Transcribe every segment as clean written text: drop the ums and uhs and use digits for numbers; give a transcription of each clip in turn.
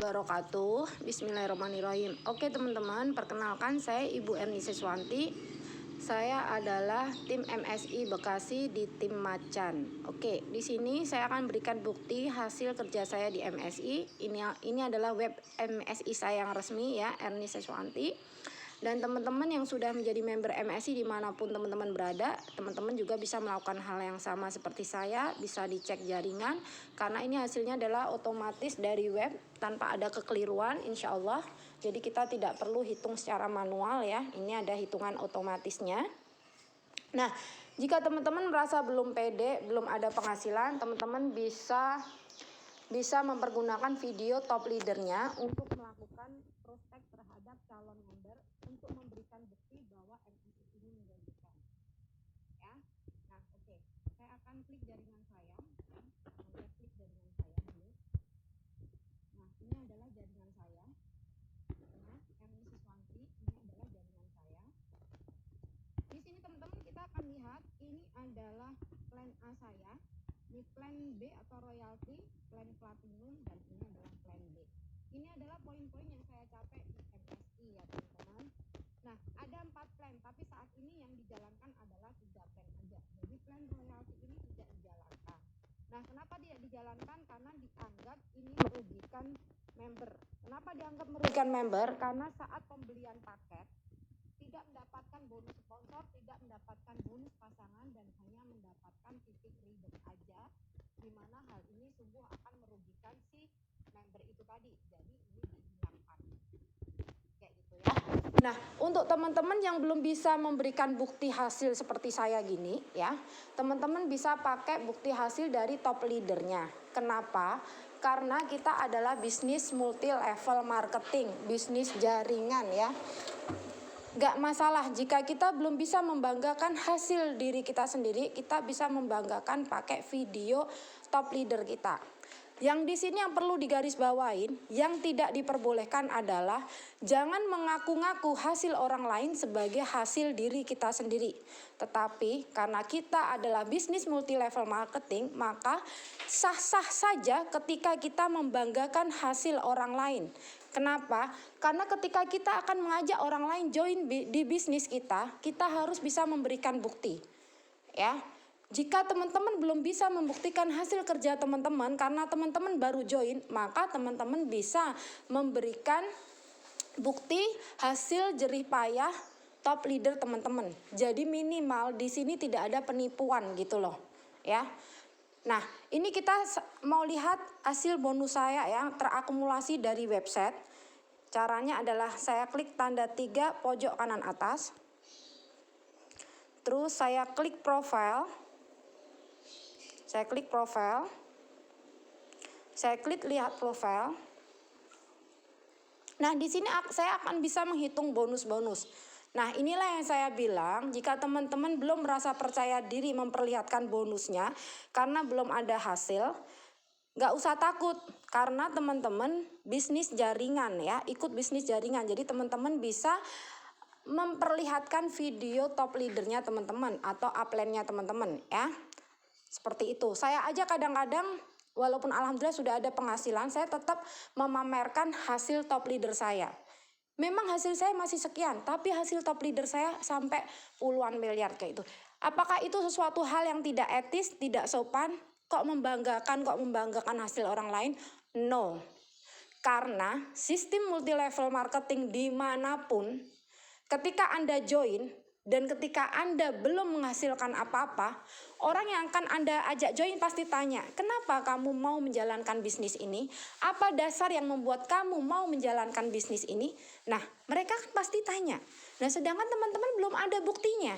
wabarakatuh. Bismillahirrahmanirrahim. Oke teman-teman, perkenalkan saya Ibu Erni Siswanti. Saya adalah tim MSI Bekasi di tim Macan. Oke, di sini saya akan berikan bukti hasil kerja saya di MSI. Ini adalah web MSI saya yang resmi ya, Erni Siswanti. Dan teman-teman yang sudah menjadi member MSI dimanapun teman-teman berada, teman-teman juga bisa melakukan hal yang sama seperti saya, bisa dicek jaringan, karena ini hasilnya adalah otomatis dari web tanpa ada kekeliruan insya Allah. Jadi kita tidak perlu hitung secara manual ya, ini ada hitungan otomatisnya. Nah, jika teman-teman merasa belum pede, belum ada penghasilan, teman-teman bisa mempergunakan video top leadernya untuk melakukan prospek terhadap calon member untuk memberikan bukti bahwa MSI ini menjanjikan. Ya, nah oke, saya akan klik jaringan saya. Saya klik jaringan saya dulu. Nah, ini adalah jaringan saya. Nah, Erni Siswanti, ini adalah jaringan saya. Di sini teman-teman kita akan lihat ini adalah plan A saya. Ini plan B atau royalty, plan platinum, dan ini adalah plan B. Ini adalah poin-poin yang saya capai di MSI ya teman-teman. Nah, ada 4 plan, tapi saat ini yang dijalankan adalah 3 plan aja. Jadi plan royalty ini tidak dijalankan. Nah, kenapa tidak dijalankan? Karena dianggap ini merugikan member. Kenapa dianggap merugikan member? Karena saat pembelian paket tidak mendapatkan bonus sponsor, tidak mendapatkan bonus pasangan, dan hanya mendapatkan titik ribet aja, di mana hal ini sungguh akan merugikan si member itu tadi. Jadi ini dihilangkan kayak gitu ya. Nah, untuk teman-teman yang belum bisa memberikan bukti hasil seperti saya gini ya, teman-teman bisa pakai bukti hasil dari top leadernya. Kenapa? Karena kita adalah bisnis multi level marketing, bisnis jaringan ya. Gak masalah jika kita belum bisa membanggakan hasil diri kita sendiri, kita bisa membanggakan pakai video top leader kita. Yang di sini yang perlu digarisbawain, yang tidak diperbolehkan adalah jangan mengaku-ngaku hasil orang lain sebagai hasil diri kita sendiri. Tetapi karena kita adalah bisnis multi level marketing, maka sah-sah saja ketika kita membanggakan hasil orang lain. Kenapa? Karena ketika kita akan mengajak orang lain join di bisnis kita, kita harus bisa memberikan bukti. Ya. Jika teman-teman belum bisa membuktikan hasil kerja teman-teman karena teman-teman baru join, maka teman-teman bisa memberikan bukti hasil jerih payah top leader teman-teman. Jadi minimal di sini tidak ada penipuan gitu loh, ya. Nah, ini kita mau lihat hasil bonus saya yang terakumulasi dari website. Caranya adalah saya klik tanda 3 pojok kanan atas. Terus saya klik profile. Saya klik profile. Saya klik lihat profile. Nah, di sini saya akan bisa menghitung bonus-bonus. Nah, inilah yang saya bilang, jika teman-teman belum merasa percaya diri memperlihatkan bonusnya karena belum ada hasil, nggak usah takut karena teman-teman bisnis jaringan ya, ikut bisnis jaringan. Jadi teman-teman bisa memperlihatkan video top leadernya teman-teman atau upline-nya teman-teman ya. Seperti itu. Saya aja kadang-kadang walaupun alhamdulillah sudah ada penghasilan, saya tetap memamerkan hasil top leader saya. Memang hasil saya masih sekian, tapi hasil top leader saya sampai puluhan miliar kayak itu. Apakah itu sesuatu hal yang tidak etis, tidak sopan? Kok membanggakan hasil orang lain? No. Karena sistem multi level marketing dimanapun, ketika Anda join dan ketika Anda belum menghasilkan apa-apa, orang yang akan Anda ajak join pasti tanya, kenapa kamu mau menjalankan bisnis ini? Apa dasar yang membuat kamu mau menjalankan bisnis ini? Nah, mereka kan pasti tanya. Nah, sedangkan teman-teman belum ada buktinya.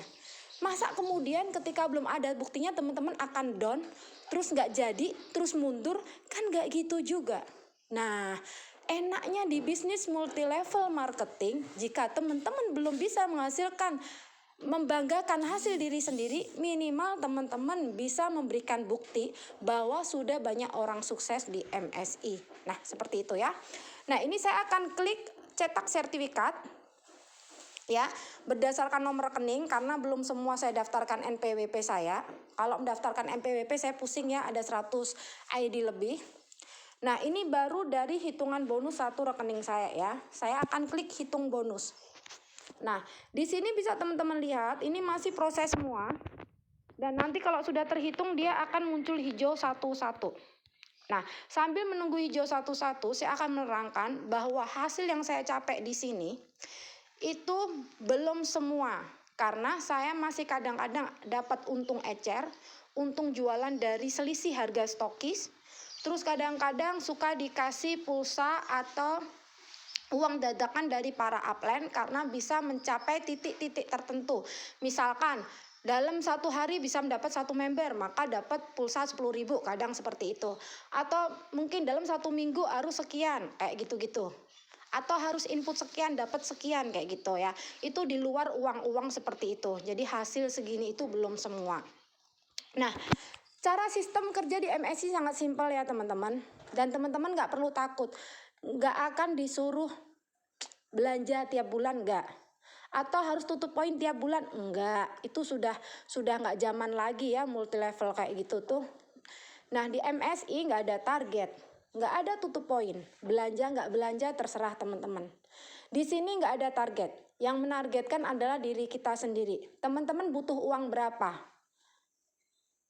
Masa kemudian ketika belum ada buktinya teman-teman akan down, terus nggak jadi, terus mundur? Kan nggak gitu juga. Nah, enaknya di bisnis multi level marketing, jika teman-teman belum bisa membanggakan hasil diri sendiri, minimal teman-teman bisa memberikan bukti bahwa sudah banyak orang sukses di MSI. Nah, seperti itu ya. Nah, ini saya akan klik cetak sertifikat ya, berdasarkan nomor rekening karena belum semua saya daftarkan NPWP saya. Kalau mendaftarkan NPWP saya pusing ya, ada 100 ID lebih. Nah, ini baru dari hitungan bonus satu rekening saya ya. Saya akan klik hitung bonus. Nah, di sini bisa teman-teman lihat ini masih proses semua. Dan nanti kalau sudah terhitung dia akan muncul hijau satu-satu. Nah, sambil menunggu hijau satu-satu, saya akan menerangkan bahwa hasil yang saya capai di sini itu belum semua. Karena saya masih kadang-kadang dapat untung ecer, untung jualan dari selisih harga stokis. Terus kadang-kadang suka dikasih pulsa atau uang dadakan dari para upline karena bisa mencapai titik-titik tertentu. Misalkan dalam satu hari bisa mendapat satu member, maka dapat pulsa 10.000, kadang seperti itu. Atau mungkin dalam satu minggu harus sekian, kayak gitu-gitu. Atau harus input sekian, dapat sekian, kayak gitu ya. Itu di luar uang-uang seperti itu. Jadi hasil segini itu belum semua. Nah, cara sistem kerja di MSI sangat simpel ya teman-teman. Dan teman-teman nggak perlu takut. Nggak akan disuruh belanja tiap bulan, nggak. Atau harus tutup poin tiap bulan, enggak. Itu sudah nggak zaman lagi ya multi level kayak gitu tuh. Nah, di MSI nggak ada target, nggak ada tutup poin. Belanja nggak belanja terserah teman-teman. Di sini nggak ada target. Yang menargetkan adalah diri kita sendiri. Teman-teman butuh uang berapa?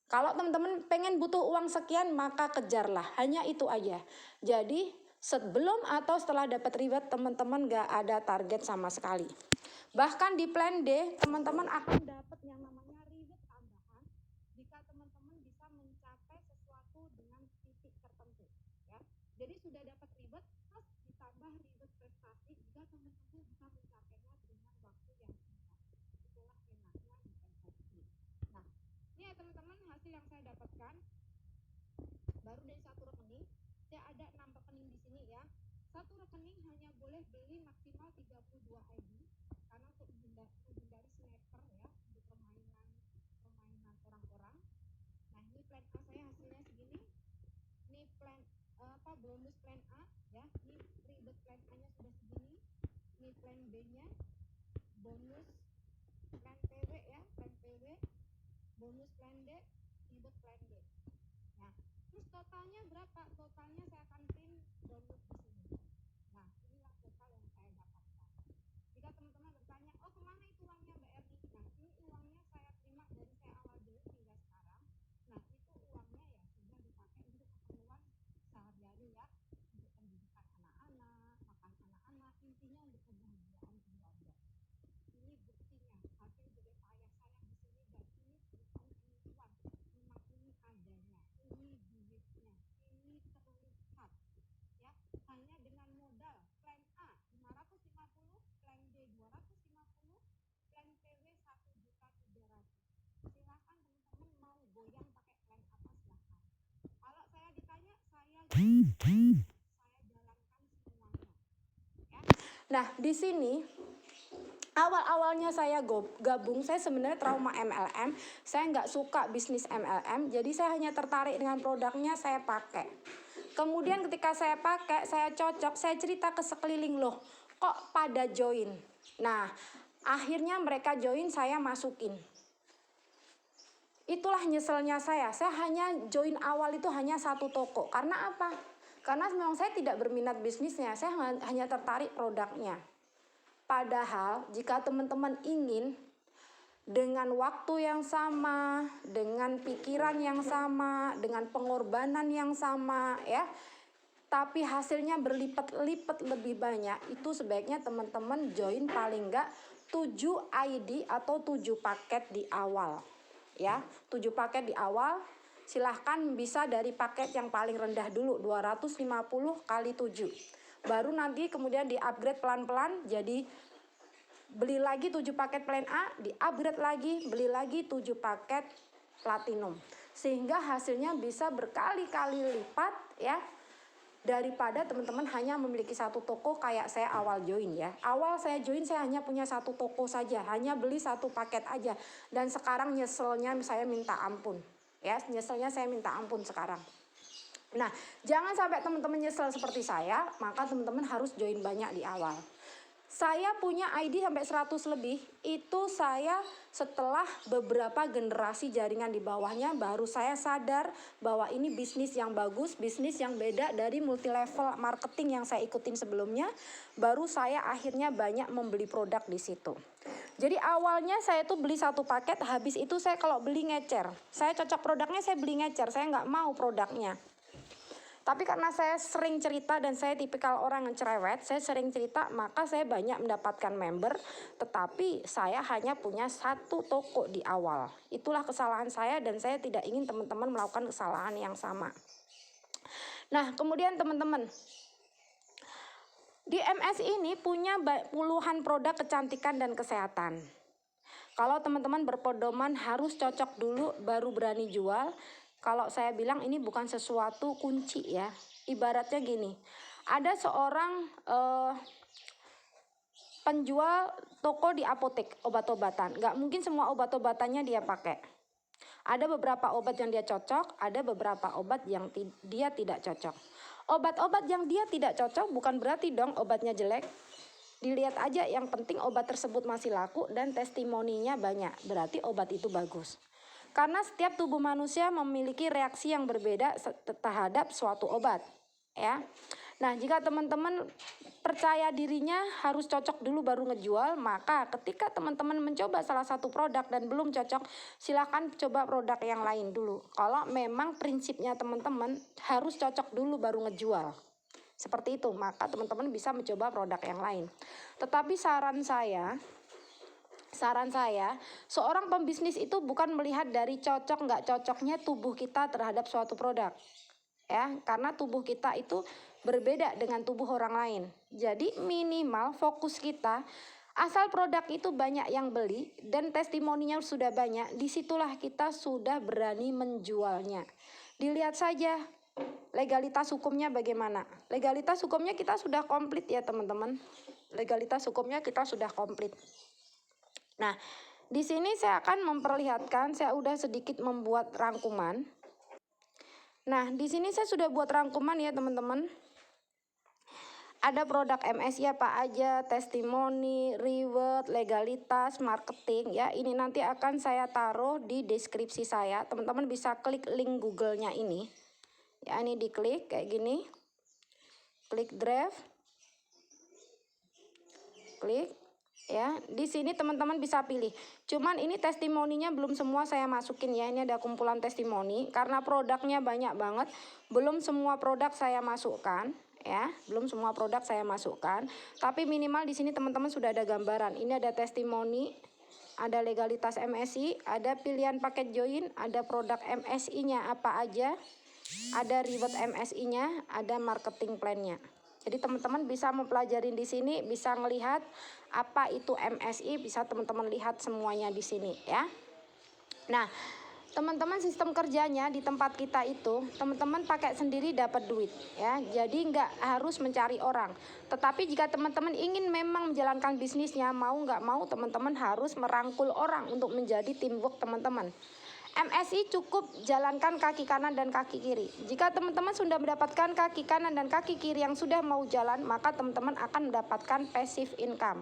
Kalau teman-teman pengen butuh uang sekian, maka kejarlah. Hanya itu aja. Jadi sebelum atau setelah dapat reward, teman-teman nggak ada target sama sekali. Bahkan di plan D, teman-teman akan dapat yang namanya reward tambahan jika teman-teman bisa mencapai sesuatu dengan titik tertentu. Ya. Jadi sudah dapat reward, plus ditambah reward prestasi jika teman-teman bisa mencapainya dengan waktu yang singkat. Itulah enaknya di MSI. Nah, ini ya teman-teman hasil yang saya dapatkan baru dari satu rekening. Saya ada 6 rekening di sini ya. Satu rekening hanya boleh beli maksimal 32 ID karena untuk menghindari sniper ya, untuk permainan orang-orang. Nah, ini plan A saya hasilnya segini. Ini plan bonus plan A ya. Ini reward plan A-nya sudah segini. Ini plan B-nya. Bonus plan PW ya, plan PW. Bonus plan D, reward plan D. Nah, terus totalnya berapa? Totalnya saya akan print download di sini. Nah, inilah total yang saya dapatkan. Jika teman-teman bertanya, oh kemana itu uangnya Mbak Erni? Nah, ini uangnya saya terima dari saya awal dulu hingga sekarang. Nah, itu uangnya ya sudah dipakai untuk keperluan sehari-hari ya, untuk pendidikan anak-anak, makan anak-anak, intinya untuk kebahagiaan keluarga. Ini buktinya, hasil jerih payah saya di sini, dan ini bukan penipuan, memang ini adanya, ini duitnya, ini terlihat ya. Hanya dengan modal plan A 550, plan D 250, plan PW 1.300.000. Silahkan teman-teman mau goyang pakai plan apa silahkan. Kalau saya ditanya, saya jalankan semuanya ya. Nah, di sini awal-awalnya saya gabung, saya sebenarnya trauma MLM. Saya nggak suka bisnis MLM, jadi saya hanya tertarik dengan produknya, saya pakai. Kemudian ketika saya pakai, saya cocok, saya cerita ke sekeliling, loh kok pada join. Nah, akhirnya mereka join, saya masukin. Itulah nyeselnya saya hanya join awal itu hanya satu toko. Karena apa? Karena memang saya tidak berminat bisnisnya, saya hanya tertarik produknya. Padahal jika teman-teman ingin dengan waktu yang sama, dengan pikiran yang sama, dengan pengorbanan yang sama ya, tapi hasilnya berlipat-lipat lebih banyak, itu sebaiknya teman-teman join paling enggak 7 ID atau 7 paket di awal. Ya, 7 paket di awal. Silahkan bisa dari paket yang paling rendah dulu 250 kali 7. Baru nanti kemudian di-upgrade pelan-pelan jadi beli lagi 7 paket plan A, di-upgrade lagi, beli lagi 7 paket platinum. Sehingga hasilnya bisa berkali-kali lipat ya, daripada teman-teman hanya memiliki satu toko kayak saya awal join ya. Awal saya join saya hanya punya satu toko saja, hanya beli satu paket aja. Dan sekarang nyeselnya saya minta ampun. Ya, nyeselnya saya minta ampun sekarang. Nah, jangan sampai teman-teman nyesel seperti saya, maka teman-teman harus join banyak di awal. Saya punya ID sampai 100 lebih, itu saya setelah beberapa generasi jaringan di bawahnya baru saya sadar bahwa ini bisnis yang bagus, bisnis yang beda dari multi level marketing yang saya ikutin sebelumnya. Baru saya akhirnya banyak membeli produk di situ. Jadi awalnya saya tuh beli satu paket, habis itu saya kalau beli ngecer. Saya cocok produknya, saya beli ngecer, saya nggak mau produknya. Tapi karena saya sering cerita dan saya tipikal orang yang cerewet, saya sering cerita, maka saya banyak mendapatkan member, tetapi saya hanya punya satu toko di awal. Itulah kesalahan saya dan saya tidak ingin teman-teman melakukan kesalahan yang sama. Nah, kemudian teman-teman, di MS ini punya puluhan produk kecantikan dan kesehatan. Kalau teman-teman berpedoman harus cocok dulu baru berani jual. Kalau saya bilang ini bukan sesuatu kunci ya. Ibaratnya gini, ada seorang penjual toko di apotek obat-obatan. Nggak mungkin semua obat-obatannya dia pakai. Ada beberapa obat yang dia cocok, ada beberapa obat yang dia tidak cocok. Obat-obat yang dia tidak cocok bukan berarti dong obatnya jelek. Dilihat aja, yang penting obat tersebut masih laku dan testimoninya banyak, berarti obat itu bagus. Karena setiap tubuh manusia memiliki reaksi yang berbeda terhadap suatu obat, ya. Nah, jika teman-teman percaya dirinya harus cocok dulu baru ngejual, maka ketika teman-teman mencoba salah satu produk dan belum cocok, silakan coba produk yang lain dulu. Kalau memang prinsipnya teman-teman harus cocok dulu baru ngejual, seperti itu, maka teman-teman bisa mencoba produk yang lain. Tetapi saran saya, seorang pembisnis itu bukan melihat dari cocok nggak cocoknya tubuh kita terhadap suatu produk, ya, karena tubuh kita itu berbeda dengan tubuh orang lain. Jadi minimal fokus kita, asal produk itu banyak yang beli dan testimoninya sudah banyak, disitulah kita sudah berani menjualnya. Dilihat saja legalitas hukumnya bagaimana. Legalitas hukumnya kita sudah komplit ya teman-teman. Legalitas hukumnya kita sudah komplit. Nah, di sini saya akan memperlihatkan, saya udah sedikit membuat rangkuman. Nah, di sini saya sudah buat rangkuman ya teman-teman. Ada produk MSI apa aja, testimoni, reward, legalitas, marketing ya. Ini nanti akan saya taruh di deskripsi saya. Teman-teman bisa klik link Google-nya ini. Ya, ini diklik kayak gini. Klik drive. Klik. Ya, di sini teman-teman bisa pilih. Cuman ini testimoninya belum semua saya masukin ya. Ini ada kumpulan testimoni karena produknya banyak banget. Belum semua produk saya masukkan ya. Belum semua produk saya masukkan. Tapi minimal di sini teman-teman sudah ada gambaran. Ini ada testimoni, ada legalitas MSI, ada pilihan paket join, ada produk MSI-nya apa aja, ada reward MSI-nya, ada marketing plan-nya. Jadi teman-teman bisa mempelajari di sini, bisa melihat apa itu MSI, bisa teman-teman lihat semuanya di sini ya. Nah, teman-teman sistem kerjanya di tempat kita itu, teman-teman pakai sendiri dapat duit ya. Jadi nggak harus mencari orang. Tetapi jika teman-teman ingin memang menjalankan bisnisnya, mau nggak mau teman-teman harus merangkul orang untuk menjadi teamwork teman-teman. MSI cukup jalankan kaki kanan dan kaki kiri. Jika teman-teman sudah mendapatkan kaki kanan dan kaki kiri yang sudah mau jalan, maka teman-teman akan mendapatkan passive income.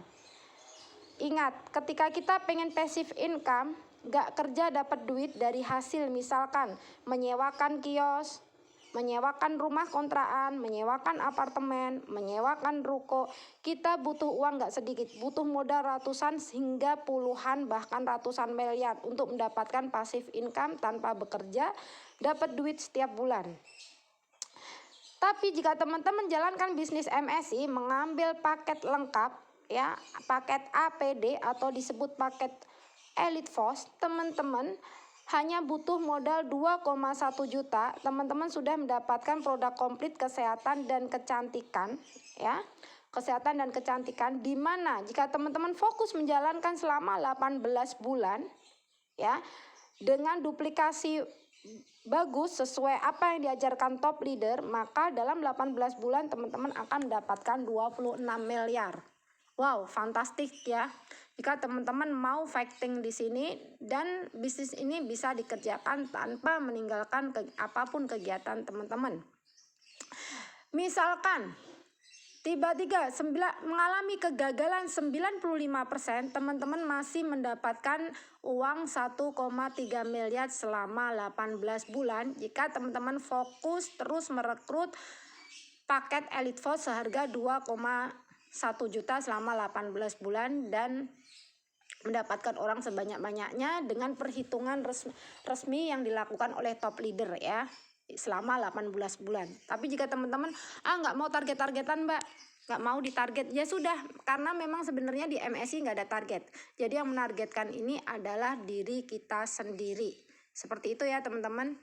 Ingat, ketika kita pengen passive income, gak kerja dapat duit dari hasil misalkan menyewakan kios, menyewakan rumah kontrakan, menyewakan apartemen, menyewakan ruko. Kita butuh uang gak sedikit, butuh modal ratusan hingga puluhan bahkan ratusan miliar untuk mendapatkan passive income tanpa bekerja, dapat duit setiap bulan. Tapi jika teman-teman jalankan bisnis MSI, mengambil paket lengkap ya, paket APD atau disebut paket Elite Force, teman-teman hanya butuh modal 2,1 juta, teman-teman sudah mendapatkan produk komplit kesehatan dan kecantikan ya. Kesehatan dan kecantikan, di mana jika teman-teman fokus menjalankan selama 18 bulan ya, dengan duplikasi bagus sesuai apa yang diajarkan top leader, maka dalam 18 bulan teman-teman akan mendapatkan 26 miliar. Wow, fantastik ya. Jika teman-teman mau fighting di sini dan bisnis ini bisa dikerjakan tanpa meninggalkan apapun kegiatan teman-teman. Misalkan tiba-tiba mengalami kegagalan 95%, teman-teman masih mendapatkan uang 1,3 miliar selama 18 bulan jika teman-teman fokus terus merekrut paket Elite Force seharga 2,1 juta selama 18 bulan dan mendapatkan orang sebanyak-banyaknya dengan perhitungan resmi yang dilakukan oleh top leader ya selama 18 bulan. Tapi jika teman-teman nggak mau target-targetan mbak, nggak mau ditarget, ya sudah, karena memang sebenarnya di MSI nggak ada target. Jadi yang menargetkan ini adalah diri kita sendiri. Seperti itu ya teman-teman.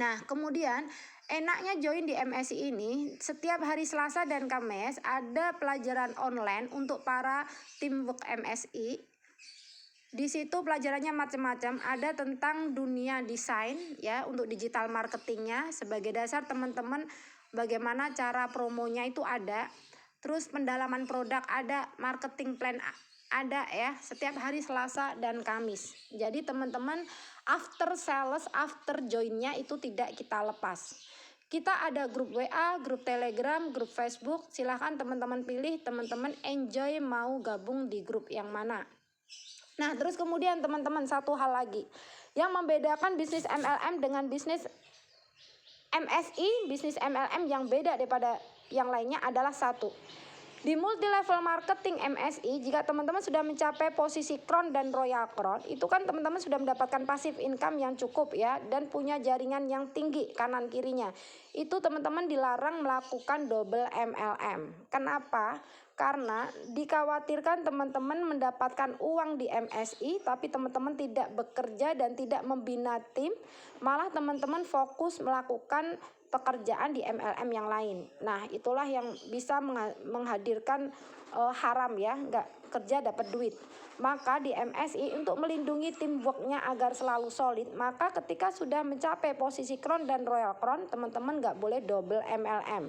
Nah kemudian enaknya join di MSI ini, setiap hari Selasa dan Kamis ada pelajaran online untuk para teamwork MSI. Di situ pelajarannya macam-macam, ada tentang dunia desain ya untuk digital marketingnya sebagai dasar teman-teman bagaimana cara promonya itu ada, terus pendalaman produk ada, marketing plan ada ya setiap hari Selasa dan Kamis. Jadi teman-teman after sales, after joinnya itu tidak kita lepas. Kita ada grup WA, grup Telegram, grup Facebook. Silahkan teman-teman pilih, teman-teman enjoy mau gabung di grup yang mana. Nah terus kemudian teman-teman satu hal lagi yang membedakan bisnis MLM dengan bisnis MSI, bisnis MLM yang beda daripada yang lainnya adalah satu. Di multi level marketing MSI, jika teman-teman sudah mencapai posisi Crown dan Royal Crown, itu kan teman-teman sudah mendapatkan passive income yang cukup ya, dan punya jaringan yang tinggi kanan kirinya. Itu teman-teman dilarang melakukan double MLM. Kenapa? Karena dikhawatirkan teman-teman mendapatkan uang di MSI tapi teman-teman tidak bekerja dan tidak membina tim, malah teman-teman fokus melakukan pekerjaan di MLM yang lain. Nah itulah yang bisa menghadirkan haram ya, nggak kerja dapat duit. Maka di MSI untuk melindungi teamworknya agar selalu solid, maka ketika sudah mencapai posisi Crown dan Royal Crown, teman-teman nggak boleh double MLM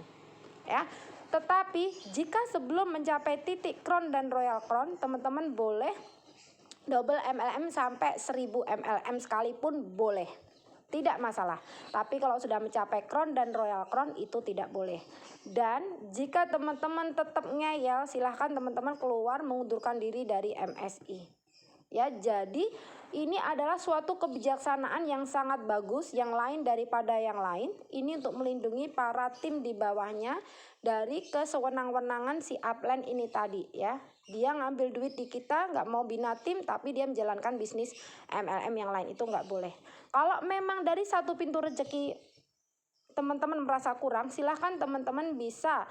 ya. Tetapi jika sebelum mencapai titik Crown dan Royal Crown, teman-teman boleh double MLM sampai 1000 MLM sekalipun boleh, tidak masalah. Tapi kalau sudah mencapai Crown dan Royal Crown itu tidak boleh. Dan jika teman-teman tetap ngeyel, silahkan teman-teman keluar mengundurkan diri dari MSI. Ya, jadi ini adalah suatu kebijaksanaan yang sangat bagus, yang lain daripada yang lain. Ini untuk melindungi para tim di bawahnya dari kesewenang-wenangan si upline ini tadi ya. Dia ngambil duit di kita, nggak mau bina tim, tapi dia menjalankan bisnis MLM yang lain, itu nggak boleh. Kalau memang dari satu pintu rezeki teman-teman merasa kurang, silahkan teman-teman bisa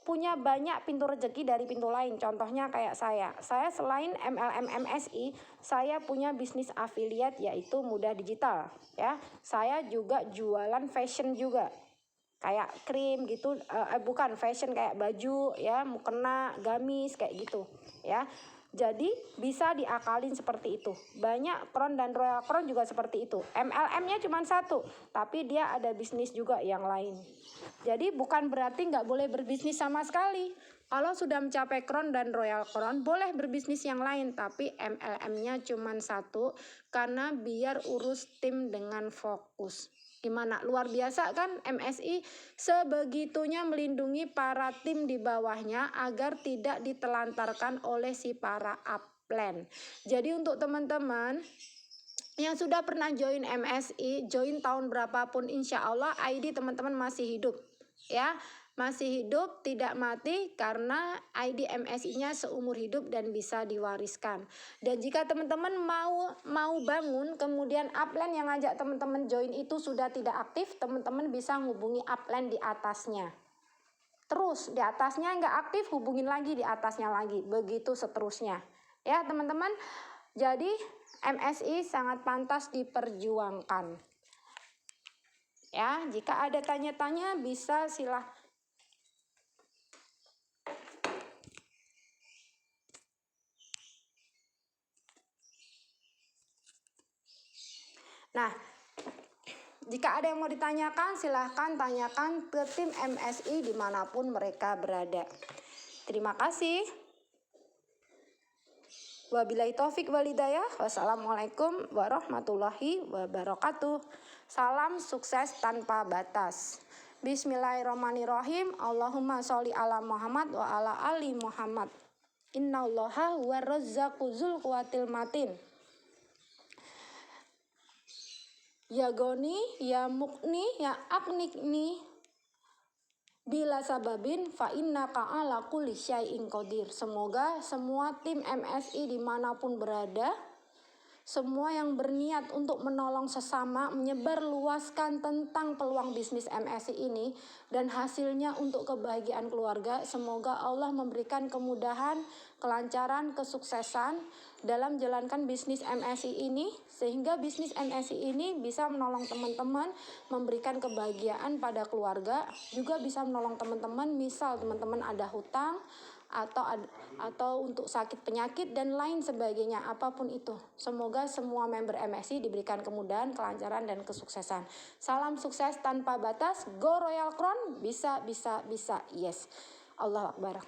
punya banyak pintu rezeki dari pintu lain. Contohnya kayak saya selain MLM MSI, saya punya bisnis affiliate yaitu Mudah Digital ya. Saya juga jualan fashion juga, kayak krim gitu, bukan fashion kayak baju ya, mukena, gamis kayak gitu ya. Jadi bisa diakalin seperti itu. Banyak Crown dan Royal Crown juga seperti itu. MLM-nya cuma satu, tapi dia ada bisnis juga yang lain. Jadi bukan berarti nggak boleh berbisnis sama sekali. Kalau sudah mencapai Crown dan Royal Crown, boleh berbisnis yang lain, tapi MLM-nya cuma satu, karena biar urus tim dengan fokus. Gimana? Luar biasa kan MSI sebegitunya melindungi para tim di bawahnya agar tidak ditelantarkan oleh si para upline. Jadi untuk teman-teman yang sudah pernah join MSI, join tahun berapapun, insya Allah ID teman-teman masih hidup ya, masih hidup, tidak mati, karena ID MSI-nya seumur hidup dan bisa diwariskan. Dan jika teman-teman mau bangun, kemudian upline yang ngajak teman-teman join itu sudah tidak aktif, teman-teman bisa hubungi upline di atasnya. Terus di atasnya nggak aktif, hubungin lagi di atasnya lagi, begitu seterusnya ya teman-teman. Jadi MSI sangat pantas diperjuangkan ya. Jika ada tanya-tanya bisa silahkan. Nah, jika ada yang mau ditanyakan, silahkan tanyakan ke tim MSI dimanapun mereka berada. Terima kasih. Wabillahi taufik walhidayah. Wassalamualaikum warahmatullahi wabarakatuh. Salam sukses tanpa batas. Bismillahirrahmanirrahim. Allahumma sholli ala Muhammad wa ala ali Muhammad. Innallaha huwa razzaqu dzul quwwatil matin. Ya goni, ya mukni, ya aknikni bila sababin fa innaka ala kulli syai'in qadir. Semoga semua tim MSI dimanapun berada, semua yang berniat untuk menolong sesama, menyebarluaskan tentang peluang bisnis MSI ini dan hasilnya untuk kebahagiaan keluarga. Semoga Allah memberikan kemudahan, kelancaran, kesuksesan dalam menjalankan bisnis MSI ini, sehingga bisnis MSI ini bisa menolong teman-teman, memberikan kebahagiaan pada keluarga, juga bisa menolong teman-teman, misal teman-teman ada hutang, atau untuk sakit penyakit dan lain sebagainya, apapun itu. Semoga semua member MSI diberikan kemudahan, kelancaran dan kesuksesan. Salam sukses tanpa batas. Go Royal Crown. Bisa. Yes. Allahu Akbar.